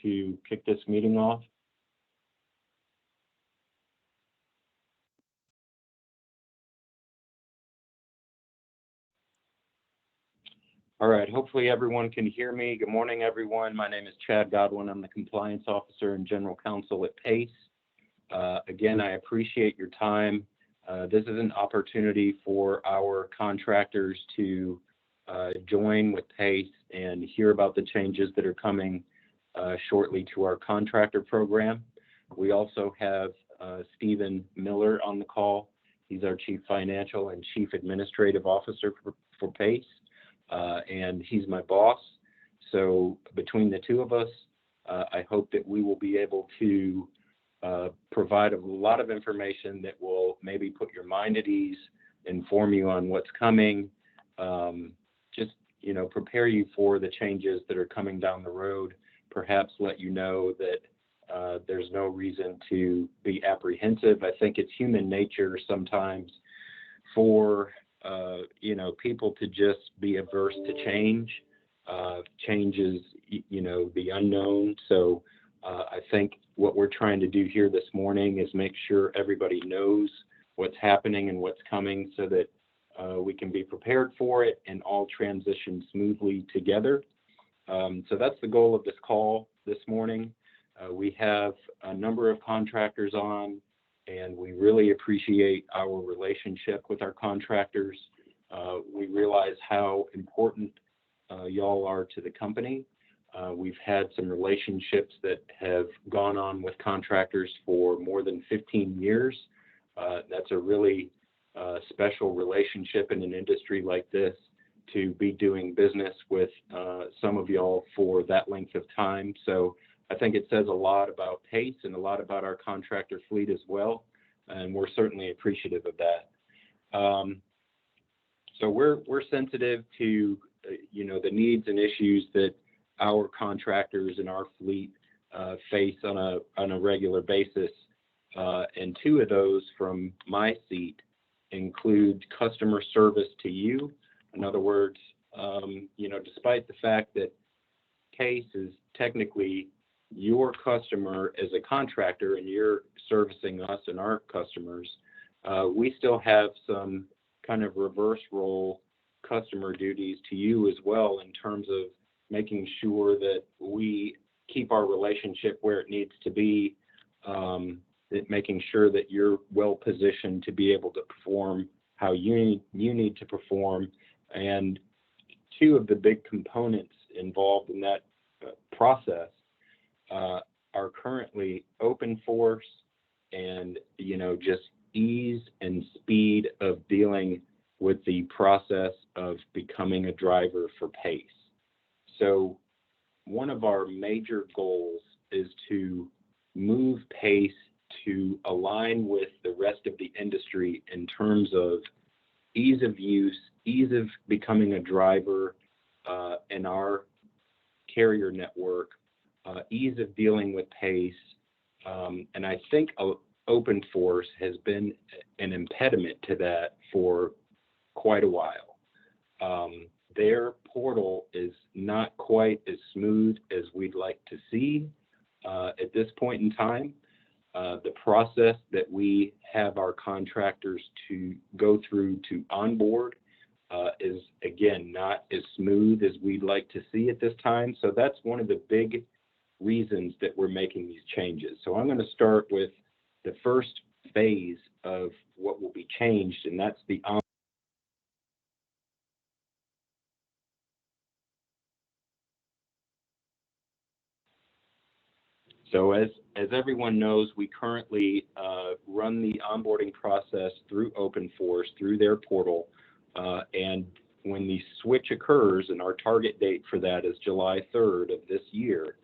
to kick this meeting off? All right, hopefully everyone can hear me. Good morning, everyone. My name is Chad Godwin. I'm the Compliance Officer and General Counsel at PACE. Again, I appreciate your time. This is an opportunity for our contractors to join with PACE and hear about the changes that are coming shortly to our contractor program. We also have Stephen Miller on the call. He's our Chief Financial and Chief Administrative Officer for PACE. And he's my boss. So between the two of us, I hope that we will be able to provide a lot of information that will maybe put your mind at ease, inform you on what's coming, just, prepare you for the changes that are coming down the road, perhaps let you know that there's no reason to be apprehensive. I think it's human nature sometimes for people to just be averse to change. Change is, the unknown. So I think what we're trying to do here this morning is make sure everybody knows what's happening and what's coming so that we can be prepared for it and all transition smoothly together. So that's the goal of this call this morning. We have a number of contractors on, and we really appreciate our relationship with our contractors. We realize how important y'all are to the company. We've had some relationships that have gone on with contractors for more than 15 years. That's a really special relationship in an industry like this, to be doing business with some of y'all for that length of time. So I think it says a lot about PACE and a lot about our contractor fleet as well, and we're certainly appreciative of that. So we're sensitive to the needs and issues that our contractors and our fleet face on a regular basis, and two of those from my seat include customer service to you. In other words, despite the fact that PACE is technically your customer as a contractor and you're servicing us and our customers, we still have some kind of reverse role customer duties to you as well, in terms of making sure that we keep our relationship where it needs to be, making sure that you're well positioned to be able to perform how you need to perform. And two of the big components involved in that process are currently open force and just ease and speed of dealing with the process of becoming a driver for PACE. So one of our major goals is to move PACE to align with the rest of the industry in terms of ease of use, ease of becoming a driver in our carrier network, ease of dealing with PACE. And I think open force has been an impediment to that for quite a while. Their portal is not quite as smooth as we'd like to see at this point in time. The process that we have our contractors to go through to onboard is, again, not as smooth as we'd like to see at this time. So that's one of the big reasons that we're making these changes. So I'm going to start with the first phase of what will be changed, and that's the So as everyone knows, we currently run the onboarding process through OpenForce, through their portal. And when the switch occurs, and our target date for that is July 3rd of this year,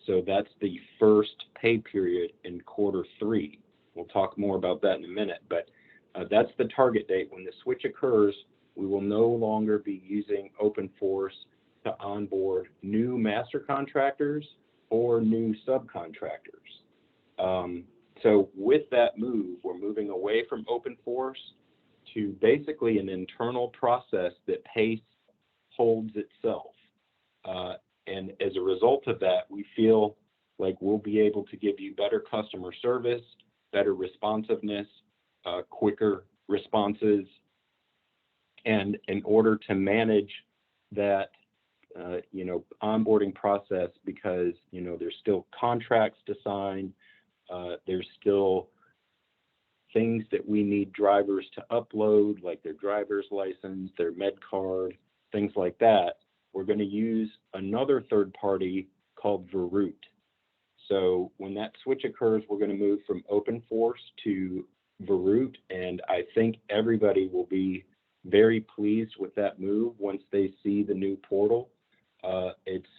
so that's the first pay period in Q3. We'll talk more about that in a minute, but that's the target date. When the switch occurs, we will no longer be using OpenForce to onboard new master contractors or new subcontractors. So with that move, we're moving away from OpenForce to basically an internal process that PACE holds itself. And And as a result of that, we feel like we'll be able to give you better customer service, better responsiveness, quicker responses. And in order to manage that, onboarding process, because, there's still contracts to sign, there's still things that we need drivers to upload, like their driver's license, their med card, things like that. We're going to use another third party called Verroot. So when that switch occurs, we're going to move from OpenForce to Verroot, and I think everybody will be very pleased with that move once they see the new portal. It's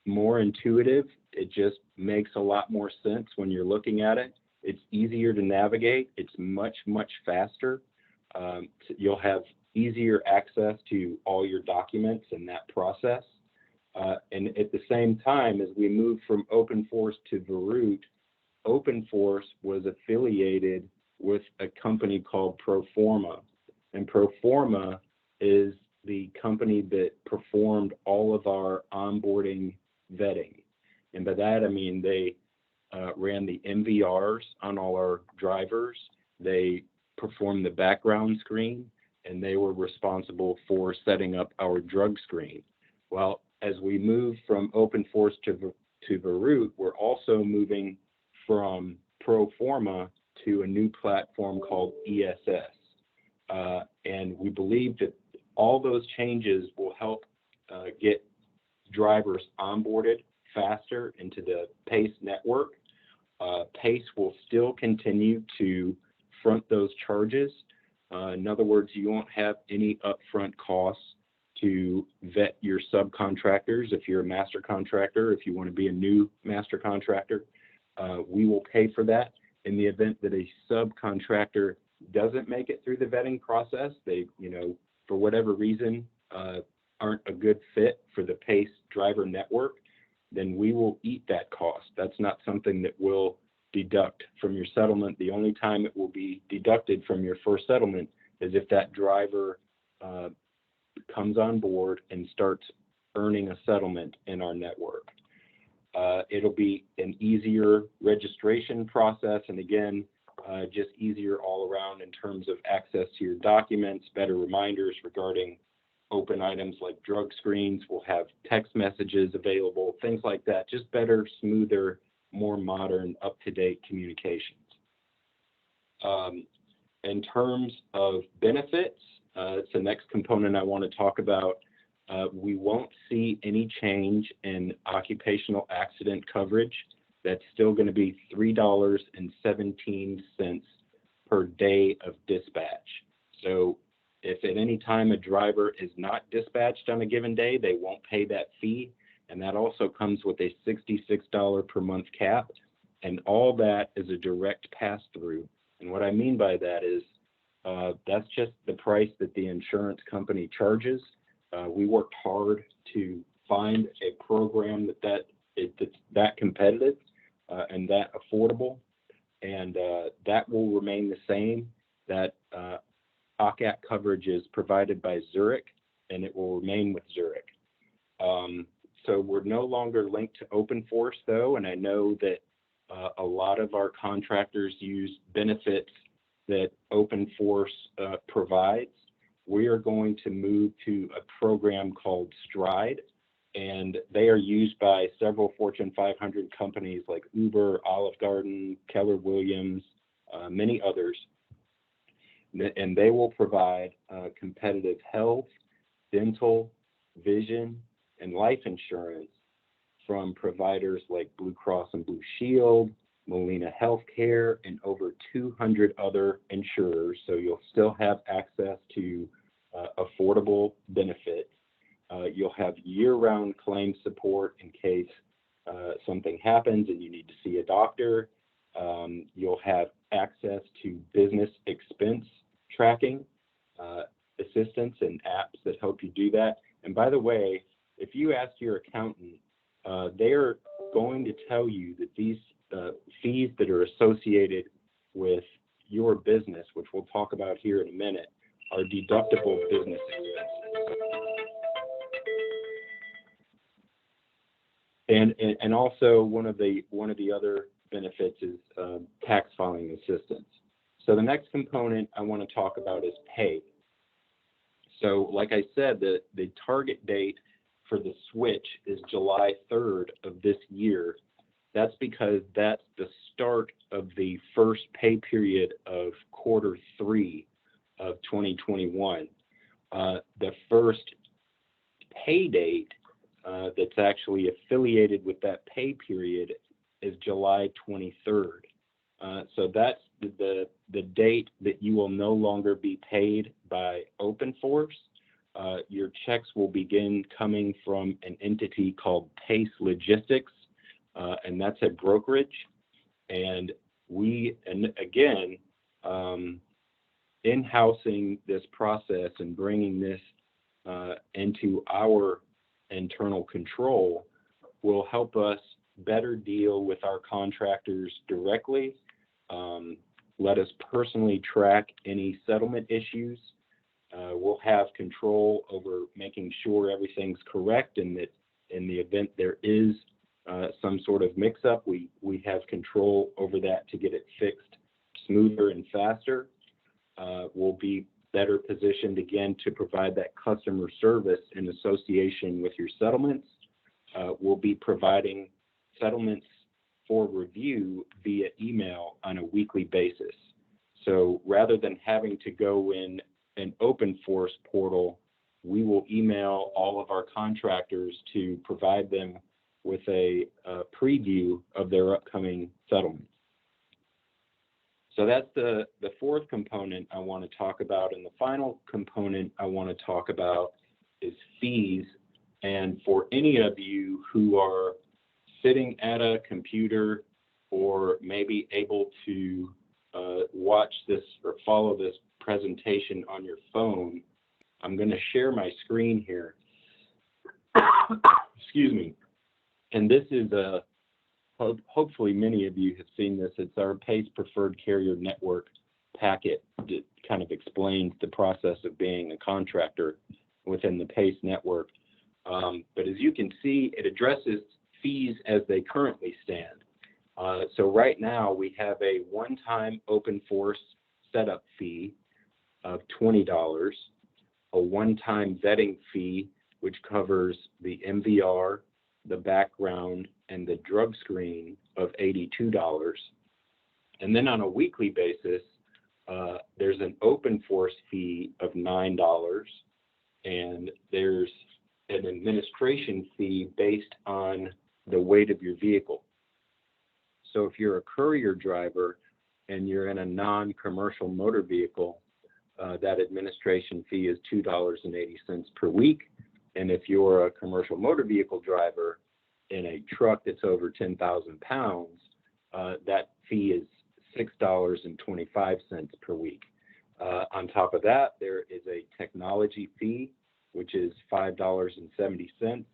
more intuitive. It just makes a lot more sense when you're looking at it. It's easier to navigate. It's much, much faster. You'll have easier access to all your documents in that process. And at the same time, as we move from OpenForce to Verroot, OpenForce was affiliated with a company called Proforma. And Proforma is the company that performed all of our onboarding vetting. And by that, I mean they ran the MVRs on all our drivers. They performed the background screen, and they were responsible for setting up our drug screen. Well, as we move from OpenForce to Verroot, we're also moving from Proforma to a new platform called ESS. And we believe that all those changes will help get drivers onboarded faster into the PACE network. PACE will still continue to front those charges. In other words, you won't have any upfront costs to vet your subcontractors. If you're a master contractor, if you want to be a new master contractor, we will pay for that. In the event that a subcontractor doesn't make it through the vetting process, they, for whatever reason, aren't a good fit for the PACE driver network, then we will eat that cost. That's not something that we'll deduct from your settlement. The only time it will be deducted from your first settlement is if that driver comes on board and starts earning a settlement in our network. It'll be an easier registration process, and again, just easier all around in terms of access to your documents, better reminders regarding open items like drug screens. We'll have text messages available, things like that, just better, smoother, more modern, up-to-date communications. In terms of benefits, it's the next component I want to talk about. We won't see any change in occupational accident coverage. That's still going to be $3.17 per day of dispatch. So if at any time a driver is not dispatched on a given day, they won't pay that fee. And that also comes with a $66 per month cap. And all that is a direct pass-through. And what I mean by that is that's just the price that the insurance company charges. We worked hard to find a program that's that competitive and that affordable, and that will remain the same. That OCAT coverage is provided by Zurich, and it will remain with Zurich. So we're no longer linked to OpenForce, though, and I know that a lot of our contractors use benefits that OpenForce provides. We are going to move to a program called Stride, and they are used by several Fortune 500 companies like Uber, Olive Garden, Keller Williams, many others. And they will provide competitive health, dental, vision, and life insurance from providers like Blue Cross and Blue Shield, Molina Healthcare, and over 200 other insurers. So you'll still have access to affordable benefits. You'll have year-round claim support in case something happens and you need to see a doctor. You'll have access to business expense tracking, assistance and apps that help you do that. And by the way, if you ask your accountant, they're going to tell you that these fees that are associated with your business, which we'll talk about here in a minute, are deductible business expenses. And also one of the other benefits is tax filing assistance. So the next component I want to talk about is pay. So like I said, the target date for the switch is July 3rd of this year. That's because that's the start of the first pay period of quarter 3 of 2021. The first pay date that's actually affiliated with that pay period is July 23rd. So that's the date that you will no longer be paid by OpenForce. Your checks will begin coming from an entity called Pace Logistics, and that's a brokerage. And again, in-housing this process and bringing this into our internal control will help us better deal with our contractors directly, let us personally track any settlement issues. We'll have control over making sure everything's correct, and that in the event there is some sort of mix-up, we have control over that to get it fixed smoother and faster. We'll be better positioned again to provide that customer service in association with your settlements. We'll be providing settlements for review via email on a weekly basis. So rather than having to go in an OpenForce portal, we will email all of our contractors to provide them with a preview of their upcoming settlements. So that's the fourth component I want to talk about. And the final component I want to talk about is fees. And for any of you who are sitting at a computer or maybe able to watch this or follow this presentation on your phone, I'm going to share my screen here. Excuse me. And this is hopefully many of you have seen this. It's our PACE Preferred Carrier Network packet that kind of explains the process of being a contractor within the PACE network. But as you can see, it addresses fees as they currently stand. So right now we have a one-time OpenForce setup fee of $20, a one-time vetting fee, which covers the MVR, the background, and the drug screen of $82. And then on a weekly basis, there's an OpenForce fee of $9, and there's an administration fee based on the weight of your vehicle. So if you're a courier driver and you're in a non-commercial motor vehicle, that administration fee is $2.80 per week. And if you're a commercial motor vehicle driver in a truck that's over 10,000 pounds, that fee is $6.25 per week. On top of that, there is a technology fee, which is $5.70.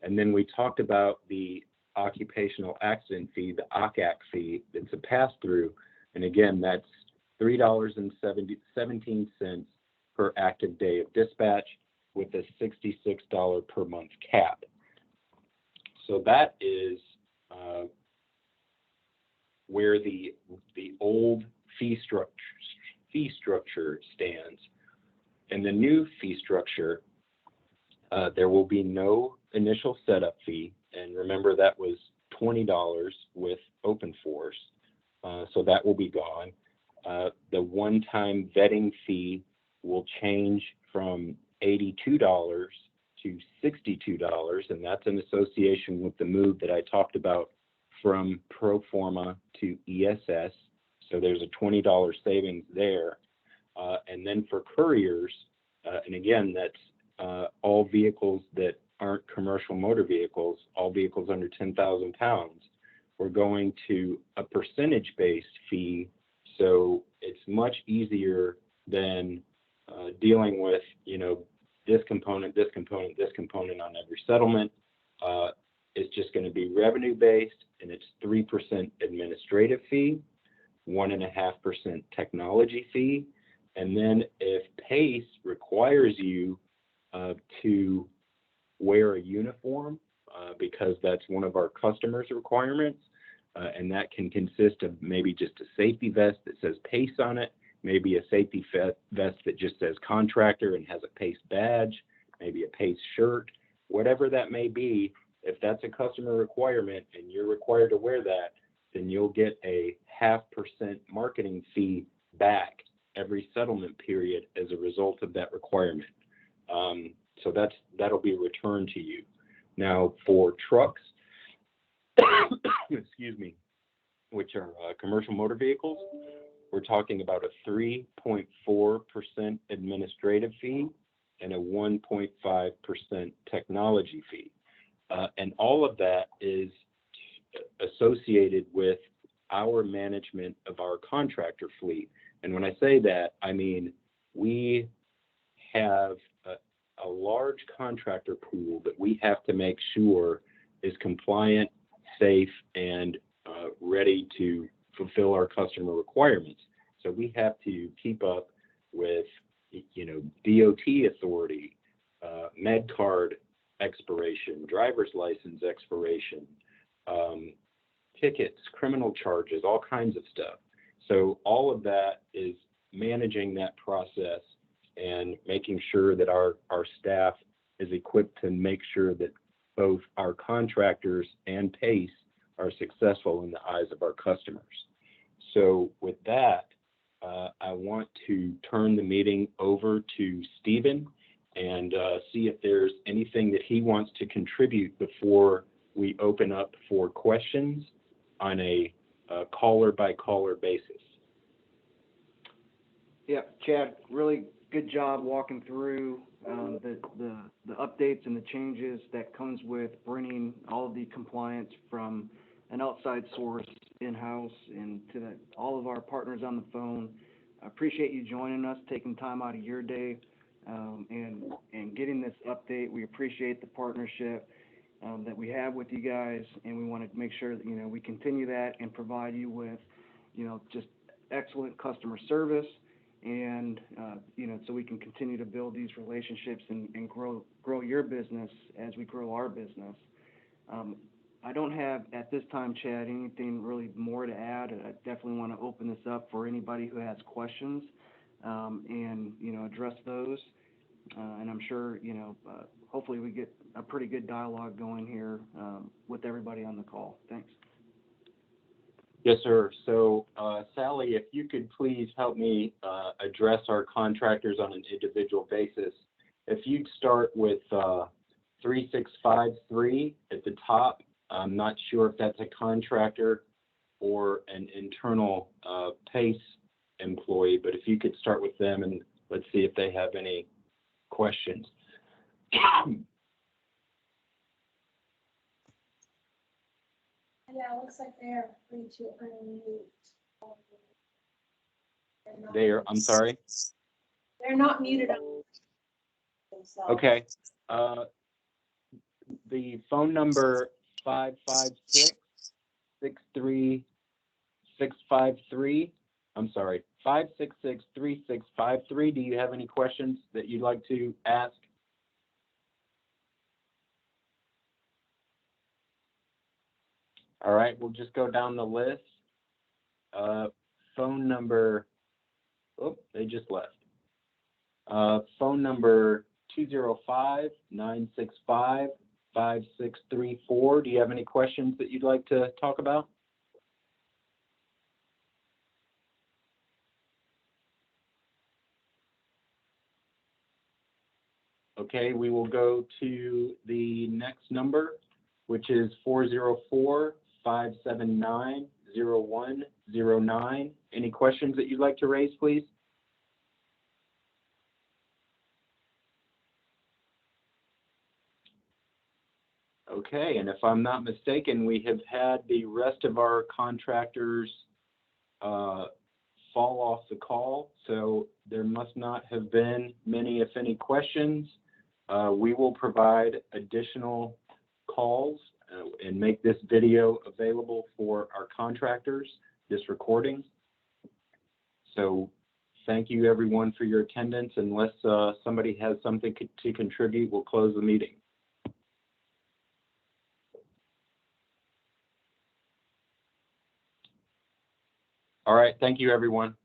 And then we talked about the occupational accident fee, the OCAC fee, that's a pass-through. And again, that's $3.17 per active day of dispatch with a $66 per month cap. So that is where the old fee structure stands. And the new fee structure, there will be no initial setup fee. And remember, that was $20 with OpenForce. So that will be gone. The one-time vetting fee will change from $82 to $62, and that's in association with the move that I talked about from pro forma to ESS. So there's a $20 savings there. And then for couriers, and again, that's all vehicles that aren't commercial motor vehicles, all vehicles under 10,000 pounds, we're going to a percentage-based fee. So it's much easier than dealing with, this component, this component, this component on every settlement. It's just going to be revenue-based, and it's 3% administrative fee, 1.5% technology fee. And then if PACE requires you to wear a uniform, because that's one of our customers' requirements. And that can consist of maybe just a safety vest that says PACE on it, maybe a safety vest that just says Contractor and has a PACE badge, maybe a PACE shirt, whatever that may be. If that's a customer requirement and you're required to wear that, then you'll get a 0.5% marketing fee back every settlement period as a result of that requirement. So that'll be returned to you. Now for trucks, excuse me, which are commercial motor vehicles, we're talking about a 3.4% administrative fee and a 1.5% technology fee. And all of that is associated with our management of our contractor fleet. And when I say that, I mean we have a large contractor pool that we have to make sure is compliant, safe, and ready to fulfill our customer requirements. So we have to keep up with, DOT authority, med card expiration, driver's license expiration, tickets, criminal charges, all kinds of stuff. So all of that is managing that process and making sure that our staff is equipped to make sure that both our contractors and PACE are successful in the eyes of our customers. So with that, I want to turn the meeting over to Stephen and see if there's anything that he wants to contribute before we open up for questions on a caller-by-caller basis. Yeah, Chad, really good job walking through the updates and the changes that comes with bringing all of the compliance from an outside source in-house and to all of our partners on the phone. I appreciate you joining us, taking time out of your day and getting this update. We appreciate the partnership that we have with you guys, and we want to make sure that, we continue that and provide you with, just excellent customer service and, so we can continue to build these relationships and grow your business as we grow our business. I don't have, at this time, Chad, anything really more to add. I definitely want to open this up for anybody who has questions and, address those. And I'm sure, hopefully we get a pretty good dialogue going here with everybody on the call. Thanks. Yes, sir. So, Sally, if you could please help me address our contractors on an individual basis. If you'd start with 3653 at the top. I'm not sure if that's a contractor or an internal PACE employee, but if you could start with them and let's see if they have any questions. Yeah, it looks like they are free to unmute. They are, I'm sorry? They're not muted. Okay. The phone number 556-63653. I'm sorry, 566-3653. Do you have any questions that you'd like to ask? All right, we'll just go down the list. Phone number, oh, they just left. Phone number 205-965-5634. Do you have any questions that you'd like to talk about? Okay, we will go to the next number, which is 404-579-0109. Any questions that you'd like to raise, please? Okay, and if I'm not mistaken, we have had the rest of our contractors fall off the call, so there must not have been many, if any, questions. We will provide additional calls and make this video available for our contractors, this recording. So thank you everyone for your attendance. Unless somebody has something to contribute, we'll close the meeting. All right, thank you, everyone.